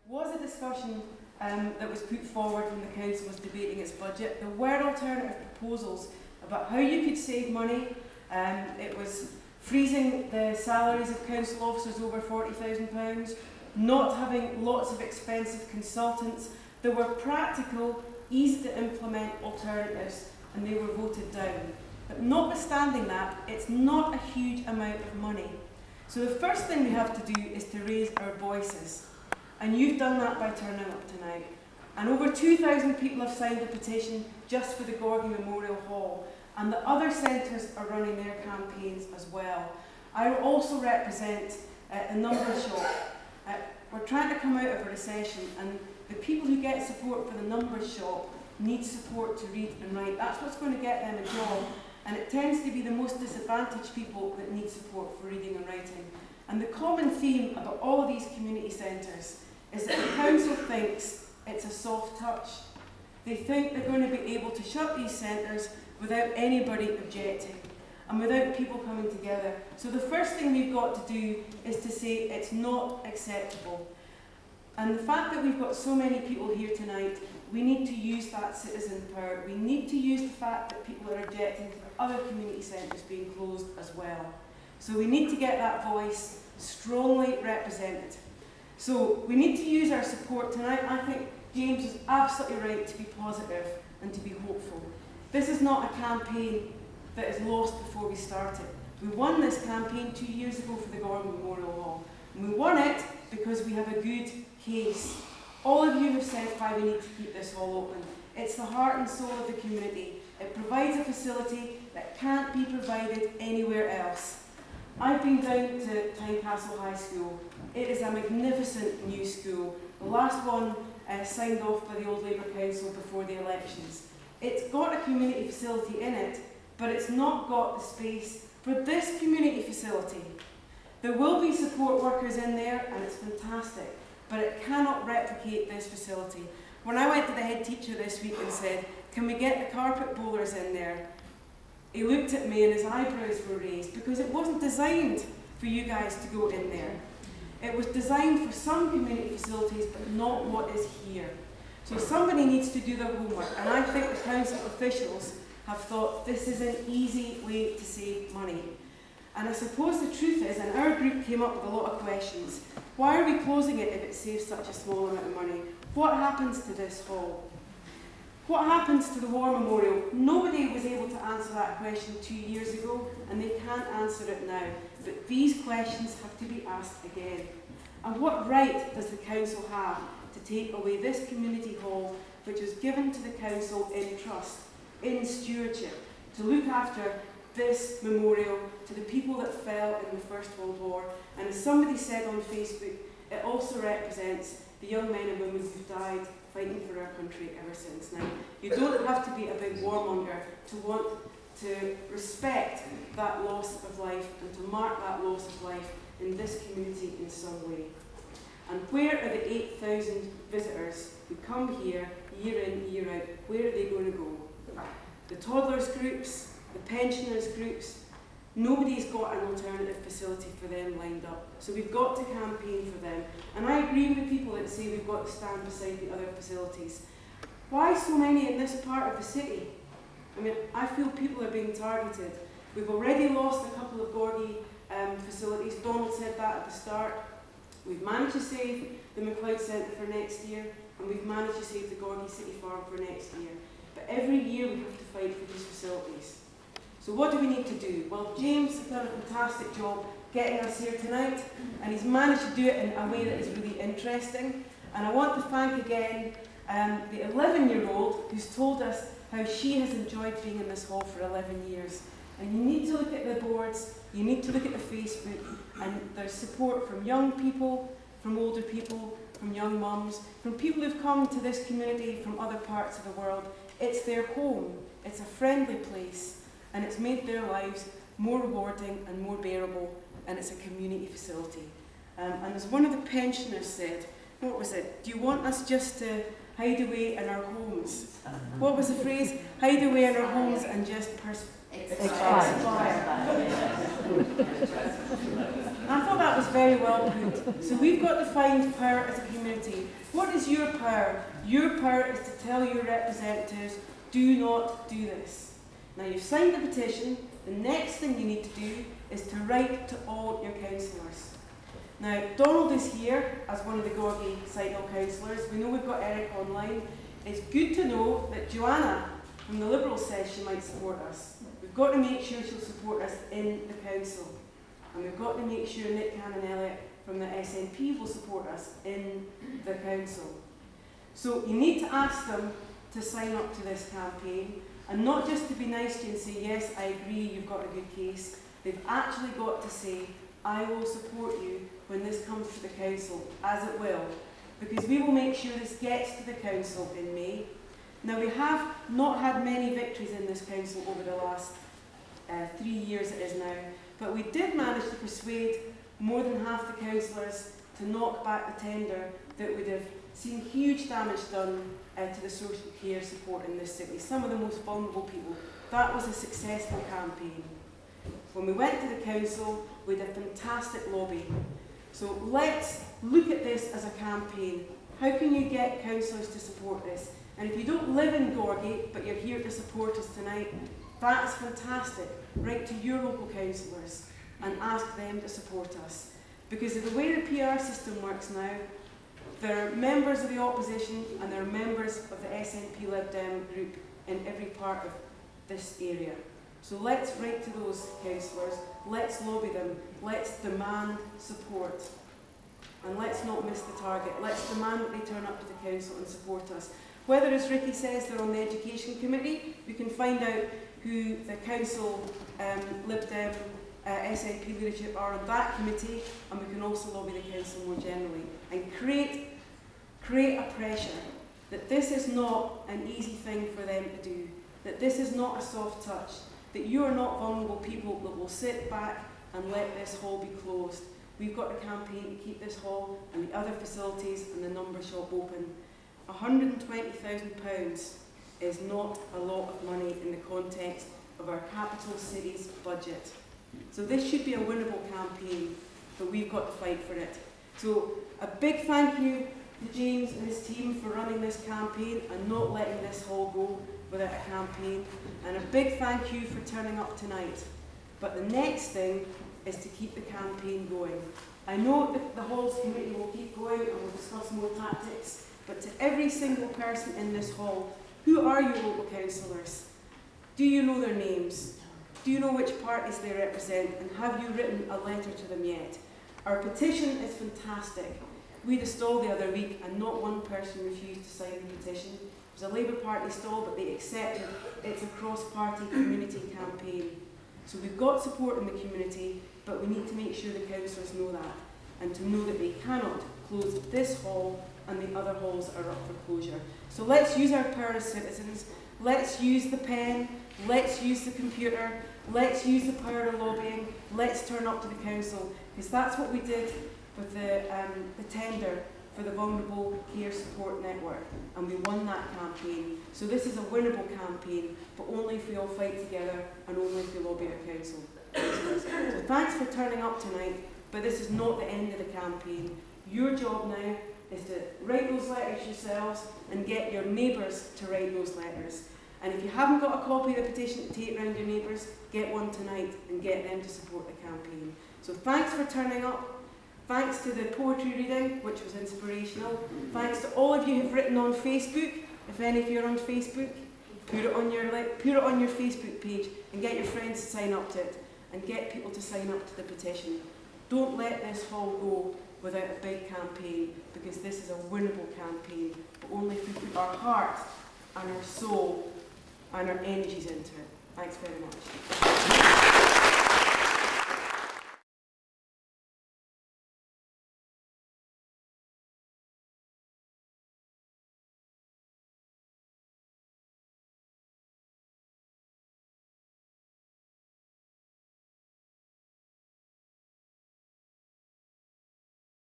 was a discussion that was put forward when the council was debating its budget. There were alternative proposals about how you could save money. It was freezing the salaries of council officers over £40,000, not having lots of expensive consultants. There were practical, easy to implement alternatives, and they were voted down. But notwithstanding that, it's not a huge amount of money. So the first thing we have to do is to raise our voices. And you've done that by turning up tonight. And over 2,000 people have signed a petition just for the Gorgie Memorial Hall. And the other centres are running their campaigns as well. I also represent a number shop. We're trying to come out of a recession, and the people who get support for the numbers shop need support to read and write. That's what's going to get them a job. And it tends to be the most disadvantaged people that need support for reading and writing. And the common theme about all of these community centres is that the council thinks it's a soft touch. They think they're going to be able to shut these centres without anybody objecting and without people coming together. So the first thing we've got to do is to say it's not acceptable. And the fact that we've got so many people here tonight, we need to use that citizen power. We need to use the fact that people are objecting to other community centres being closed as well. So we need to get that voice strongly represented. So we need to use our support tonight. I think James is absolutely right to be positive and to be hopeful. This is not a campaign that is lost before we started. We won this campaign 2 years ago for the Gorgie Memorial Hall. And we won it because we have a good case. All of you have said why we need to keep this hall open. It's the heart and soul of the community. It provides a facility that can't be provided anywhere else. I've been down to Tynecastle High School. It is a magnificent new school. The last one signed off by the old Labour Council before the elections. It's got a community facility in it, but it's not got the space for this community facility. There will be support workers in there, and it's fantastic, but it cannot replicate this facility. When I went to the head teacher this week and said, can we get the carpet bowlers in there? He looked at me and his eyebrows were raised because it wasn't designed for you guys to go in there. It was designed for some community facilities, but not what is here. So somebody needs to do their homework, and I think the council officials have thought this is an easy way to save money. And I suppose the truth is, and our group came up with a lot of questions, why are we closing it if it saves such a small amount of money? What happens to this hall? What happens to the War Memorial? Nobody was able to answer that question 2 years ago, and they can't answer it now. But these questions have to be asked again. And what right does the council have to take away this community hall, which was given to the council in trust, in stewardship, to look after this memorial to the people that fell in the First World War? And as somebody said on Facebook, it also represents the young men and women who've died fighting for our country ever since. Now, you don't have to be a big warmonger to want to respect that loss of life and to mark that loss of life in this community in some way. And where are the 8,000 visitors who come here year in, year out? Where are they going to go? The toddlers groups, the pensioners groups, nobody's got an alternative facility for them lined up. So we've got to campaign for them. And I agree with the people that say we've got to stand beside the other facilities. Why so many in this part of the city? I mean, I feel people are being targeted. We've already lost a couple of Gorgie facilities. Donald said that at the start. We've managed to save the McLeod Centre for next year, and we've managed to save the Gorgie City Farm for next year. But every year we have to fight for these facilities. So what do we need to do? Well, James has done a fantastic job getting us here tonight, and he's managed to do it in a way that is really interesting. And I want to thank again the 11-year-old who's told us how she has enjoyed being in this hall for 11 years. And you need to look at the boards, you need to look at the Facebook, and there's support from young people, from older people, from young mums, from people who've come to this community from other parts of the world. It's their home, it's a friendly place, and it's made their lives more rewarding and more bearable, and it's a community facility. And as one of the pensioners said, what was it? Do you want us just to hide away in our homes? What was the phrase? Hide away in our homes and just expire. And I thought that was very well put. So we've got to find power as a community. What is your power? Your power is to tell your representatives, do not do this. Now you've signed the petition, the next thing you need to do is to write to all your councillors. Now Donald is here as one of the Gorgie Signal councillors. We know we've got Eric online. It's good to know that Joanna from the Liberals says she might support us. We've got to make sure she'll support us in the council. And we've got to make sure Nick Cannon-Elliott from the SNP will support us in the council. So you need to ask them to sign up to this campaign, and not just to be nice to you and say, yes, I agree, you've got a good case. They've actually got to say, I will support you when this comes to the council, as it will, because we will make sure this gets to the council in May. Now we have not had many victories in this council over the last 3 years it is now, but we did manage to persuade more than half the councillors to knock back the tender that would have seen huge damage done to the social care support in this city, some of the most vulnerable people. That was a successful campaign. When we went to the council, we had a fantastic lobby. So let's look at this as a campaign. How can you get councillors to support this? And if you don't live in Gorgie, but you're here to support us tonight, that's fantastic. Write to your local councillors and ask them to support us. Because of the way the PR system works now, there are members of the opposition and there are members of the SNP Lib Dem group in every part of this area. So let's write to those councillors, let's lobby them, let's demand support. And let's not miss the target. Let's demand that they turn up to the council and support us. Whether, as Ricky says, they're on the Education Committee, we can find out who the council Lib Dem SNP leadership are on that committee, and we can also lobby the council more generally and create a pressure that this is not an easy thing for them to do, that this is not a soft touch, that you are not vulnerable people that will sit back and let this hall be closed. We've got a campaign to keep this hall and the other facilities and the number shop open. £120,000 is not a lot of money in the context of our capital city's budget. So this should be a winnable campaign, but we've got to fight for it. So a big thank you to James and his team for running this campaign and not letting this hall go without a campaign. And a big thank you for turning up tonight. But the next thing is to keep the campaign going. I know that the halls committee will keep going and we'll discuss more tactics, but to every single person in this hall, who are your local councillors? Do you know their names? Do you know which parties they represent, and have you written a letter to them yet? Our petition is fantastic. We had a stall the other week and not one person refused to sign the petition. It was a Labour Party stall, but they accepted it's a cross-party community campaign. So we've got support in the community, but we need to make sure the councillors know that, and to know that they cannot close this hall and the other halls are up for closure. So let's use our power as citizens. Let's use the pen. Let's use the computer. Let's use the power of lobbying. Let's turn up to the council, because that's what we did with the tender for the Vulnerable Care Support Network, and we won that campaign. So this is a winnable campaign, but only if we all fight together and only if we lobby our council. So thanks for turning up tonight, but this is not the end of the campaign. Your job now is to write those letters yourselves and get your neighbours to write those letters. And if you haven't got a copy of the petition to take round your neighbours, get one tonight and get them to support the campaign. So thanks for turning up. Thanks to the poetry reading, which was inspirational. Thanks to all of you who've written on Facebook. If any of you are on Facebook, put it on your Facebook page and get your friends to sign up to it and get people to sign up to the petition. Don't let this hall go without a big campaign, because this is a winnable campaign, but only if we put our heart and our soul and our energies into it. Thanks very much.